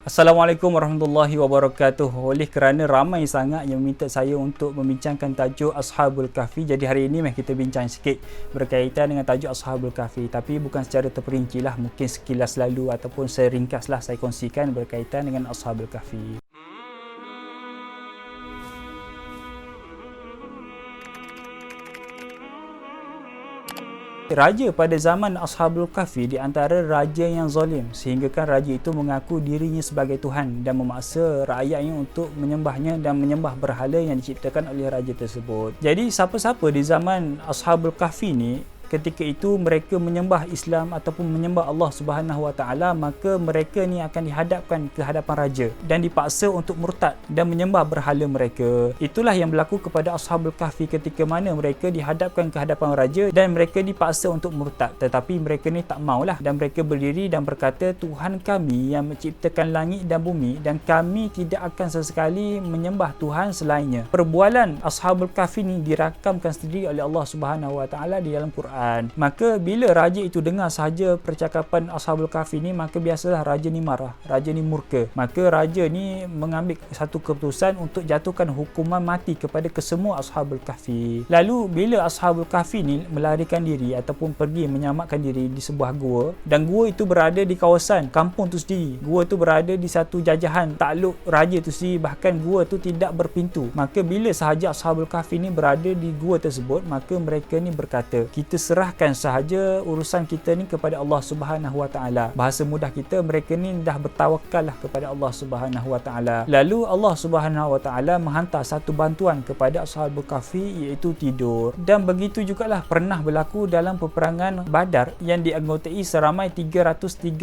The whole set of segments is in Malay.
Assalamualaikum warahmatullahi wabarakatuh. Oleh kerana ramai sangat yang minta saya untuk membincangkan tajuk Ashabul Kahfi, jadi hari ini kita bincang sikit berkaitan dengan tajuk Ashabul Kahfi, tapi bukan secara terperinci lah, mungkin sekilas lalu ataupun seringkaslah saya kongsikan berkaitan dengan Ashabul Kahfi. Raja pada zaman Ashabul Kahfi di antara raja yang zalim, sehingga kan raja itu mengaku dirinya sebagai Tuhan dan memaksa rakyatnya untuk menyembahnya dan menyembah berhala yang diciptakan oleh raja tersebut. Jadi siapa-siapa di zaman Ashabul Kahfi ni, ketika itu mereka menyembah Islam ataupun menyembah Allah Subhanahu Wa Taala, maka mereka ni akan dihadapkan ke hadapan raja dan dipaksa untuk murtad dan menyembah berhala mereka. Itulah yang berlaku kepada Ashabul Kahfi ketika mana mereka dihadapkan ke hadapan raja dan mereka dipaksa untuk murtad, tetapi mereka ni tak maulah dan mereka berdiri dan berkata, Tuhan kami yang menciptakan langit dan bumi dan kami tidak akan sesekali menyembah Tuhan selainnya. Perbualan Ashabul Kahfi ni dirakamkan sendiri oleh Allah Subhanahu Wa Taala di dalam Quran. Maka bila raja itu dengar sahaja percakapan Ashabul Kahfi ni, maka biasalah raja ni marah, raja ni murka. Maka raja ni mengambil satu keputusan untuk jatuhkan hukuman mati kepada kesemua Ashabul Kahfi. Lalu bila Ashabul Kahfi ni melarikan diri ataupun pergi menyamakkan diri di sebuah gua, dan gua itu berada di kawasan kampung tu sendiri, gua itu berada di satu jajahan takluk raja tu sendiri, bahkan gua tu tidak berpintu. Maka bila sahaja Ashabul Kahfi ni berada di gua tersebut, maka mereka ni berkata, kita serahkan sahaja urusan kita ni kepada Allah Subhanahu Wa Taala. Bahasa mudah kita, mereka ni dah bertawakallah kepada Allah Subhanahu Wa Taala. Lalu Allah Subhanahu Wa Taala menghantar satu bantuan kepada Ashabul Kahfi, iaitu tidur. Dan begitu jugalah pernah berlaku dalam peperangan Badar yang dianggotai seramai 313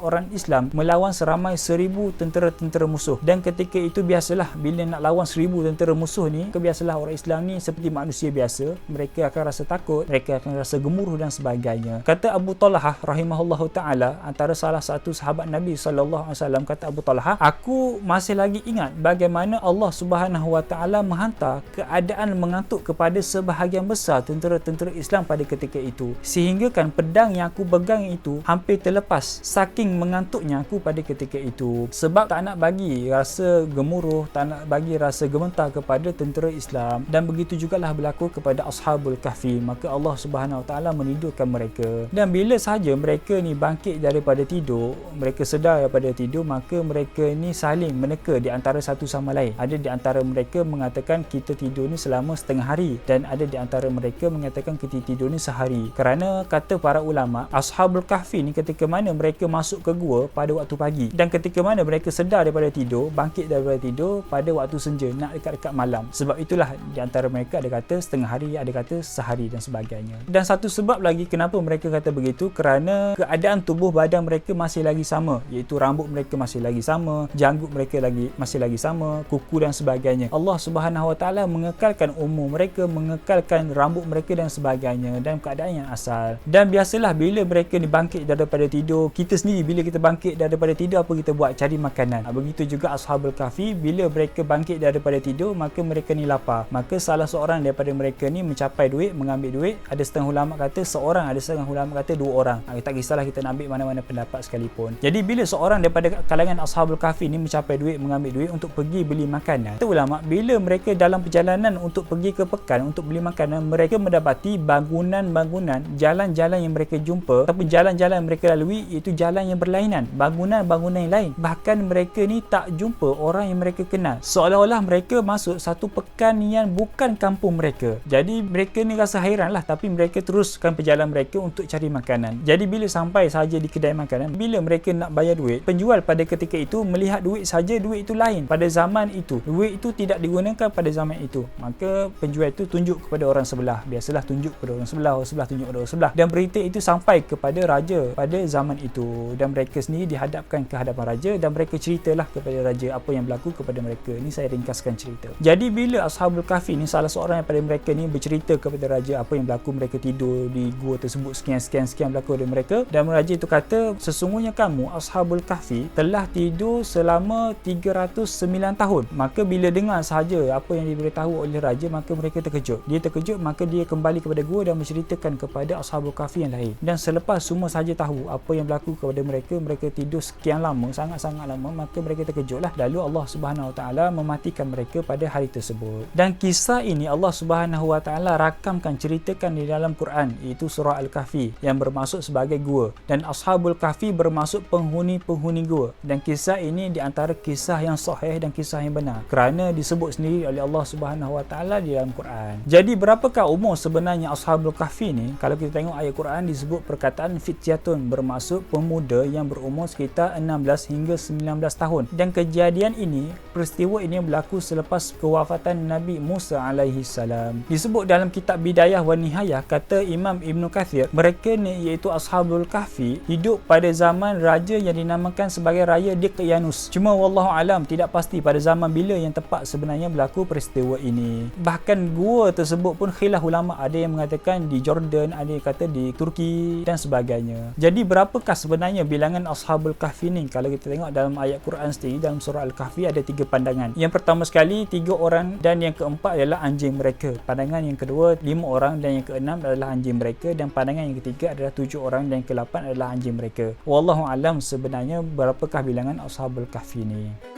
orang Islam melawan seramai 1000 tentera-tentera musuh. Dan ketika itu biasalah bila nak lawan 1000 tentera musuh ni, kebiasalah orang Islam ni seperti manusia biasa, mereka akan rasa takut, mereka akan rasa gemuruh dan sebagainya. Kata Abu Talhah rahimahullahu taala, antara salah satu sahabat Nabi sallallahu alaihi wasallam, kata Abu Talhah, aku masih lagi ingat bagaimana Allah Subhanahu Wa Taala menghantar keadaan mengantuk kepada sebahagian besar tentera-tentera Islam pada ketika itu, sehingga kan pedang yang aku pegang itu hampir terlepas saking mengantuknya aku pada ketika itu, sebab tak nak bagi rasa gemuruh, tak nak bagi rasa gemetar kepada tentera Islam. Dan begitu jugalah berlaku kepada Ashabul Kahfi. Maka Allah Subhanahu Wa Taala menidurkan mereka, dan bila sahaja mereka ni bangkit daripada tidur, mereka sedar daripada tidur, maka mereka ni saling meneka di antara satu sama lain. Ada di antara mereka mengatakan kita tidur ni selama setengah hari, dan ada di antara mereka mengatakan kita tidur ni sehari. Kerana kata para ulama, Ashabul Kahfi ni ketika mana mereka masuk ke gua pada waktu pagi, dan ketika mana mereka sedar daripada tidur, bangkit daripada tidur pada waktu senja, nak dekat-dekat malam. Sebab itulah di antara mereka ada kata setengah hari, ada kata sehari dan sebagainya. Dan satu sebab lagi kenapa mereka kata begitu, kerana keadaan tubuh badan mereka masih lagi sama, iaitu rambut mereka masih lagi sama, janggut mereka masih lagi sama, kuku dan sebagainya. Allah Subhanahu Wa Taala mengekalkan umur mereka, mengekalkan rambut mereka dan sebagainya dalam keadaan yang asal. Dan biasalah bila mereka ni bangkit daripada tidur, kita sendiri bila kita bangkit daripada tidur, apa kita buat? Cari makanan. Begitu juga Ashabul Kahfi, bila mereka bangkit daripada tidur, maka mereka ni lapar. Maka salah seorang daripada mereka ni mencapai duit, mengambil duit. Ada setengah ulama kata seorang, ada setengah ulama kata dua orang. Tak kisahlah kita nak ambil mana-mana pendapat sekalipun. Jadi bila seorang daripada kalangan Ashabul Kahfi ni mencapai duit, mengambil duit untuk pergi beli makanan, kata ulama, bila mereka dalam perjalanan untuk pergi ke pekan untuk beli makanan, mereka mendapati bangunan-bangunan, jalan-jalan yang mereka jumpa ataupun jalan-jalan yang mereka lalui, iaitu jalan yang berlainan, bangunan-bangunan yang lain. Bahkan mereka ni tak jumpa orang yang mereka kenal, seolah-olah mereka masuk satu pekan yang bukan kampung mereka. Jadi mereka ni rasa hairan lah, tapi mereka teruskan perjalanan mereka untuk cari makanan. Jadi bila sampai sahaja di kedai makanan, bila mereka nak bayar duit, penjual pada ketika itu melihat duit saja, duit itu lain pada zaman itu, duit itu tidak digunakan pada zaman itu. Maka penjual itu tunjuk kepada orang sebelah, biasalah tunjuk kepada orang sebelah, orang sebelah tunjuk kepada orang sebelah, dan berita itu sampai kepada raja pada zaman itu, dan mereka sendiri dihadapkan ke hadapan raja dan mereka ceritalah kepada raja apa yang berlaku kepada mereka. Ini saya ringkaskan cerita. Jadi bila Ashabul Kahfi ni, salah seorang daripada mereka ni bercerita kepada raja apa yang berlaku, mereka tidur di gua tersebut sekian berlaku dari mereka. Dan raja itu kata, sesungguhnya kamu Ashabul Kahfi telah tidur selama 309 tahun. Maka bila dengar sahaja apa yang diberitahu oleh raja, maka mereka terkejut. Dia terkejut, maka dia kembali kepada gua dan menceritakan kepada Ashabul Kahfi yang lain. Dan selepas semua sahaja tahu apa yang berlaku kepada mereka, mereka tidur sekian lama, sangat-sangat lama, maka mereka terkejutlah. Lalu Allah Subhanahu Wa Taala mematikan mereka pada hari tersebut. Dan kisah ini Allah Subhanahu Wa Taala rakamkan, ceritakan di dalam Quran, iaitu surah Al-Kahfi yang bermaksud sebagai gua, dan Ashabul Kahfi bermaksud penghuni-penghuni gua. Dan kisah ini di antara kisah yang sahih dan kisah yang benar kerana disebut sendiri oleh Allah Subhanahu Wa Taala di dalam Quran. Jadi berapakah umur sebenarnya Ashabul Kahfi ni? Kalau kita tengok ayat Quran disebut perkataan fityatun, bermaksud pemuda yang berumur sekitar 16 hingga 19 tahun. Dan kejadian ini, peristiwa ini berlaku selepas kewafatan Nabi Musa alaihi salam. Disebut dalam kitab Bidayah wa Nihayah, kata Imam Ibn Kathir, mereka ni iaitu Ashabul Kahfi hidup pada zaman raja yang dinamakan sebagai Raya Daqyanus. Cuma wallahu alam, tidak pasti pada zaman bila yang tepat sebenarnya berlaku peristiwa ini. Bahkan gua tersebut pun khilaf ulama, ada yang mengatakan di Jordan, ada yang kata di Turki dan sebagainya. Jadi berapakah sebenarnya bilangan Ashabul Kahfi ni? Kalau kita tengok dalam ayat Quran sendiri, dalam surah Al-Kahfi ada 3 pandangan. Yang pertama sekali 3 orang, dan yang keempat adalah anjing mereka. Pandangan yang kedua 5 orang, dan yang keenam adalah anjing mereka, dan pandangan yang ketiga adalah 7 orang, dan yang ke-8 adalah anjing mereka. Wallahu alam sebenarnya berapakah bilangan Ashabul Kahfi ni.